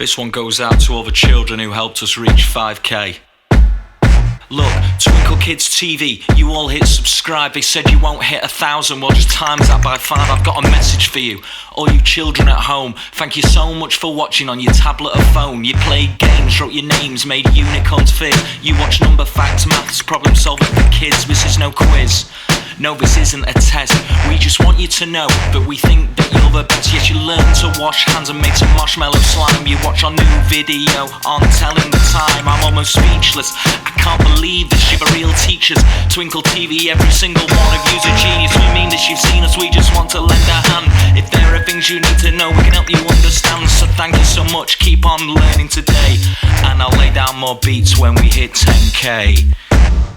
This one goes out to all the children who helped us reach 5k. Look, Twinkle Kids TV, you all hit subscribe. They said you won't hit 1,000, well just times that by 5. I've got a message for you, all you children at home. Thank you so much for watching on your tablet or phone. You played games, wrote your names, made unicorns fit. You watch number facts, maths, problem solving for kids. This is no quiz, no this isn't a test. We just want you to know that we think that you're the best. Yes, you learn to wash hands and make some marshmallow slime. You watch our new video on telling the time. I'm almost speechless, I can't believe this. You're the real teachers. Twinkle TV, every single one of you's a genius. We mean this, you've seen us, we just want to lend a hand. If there are things you need to know, we can help you understand. So thank you so much, keep on learning today, and I'll lay down more beats when we hit 10k.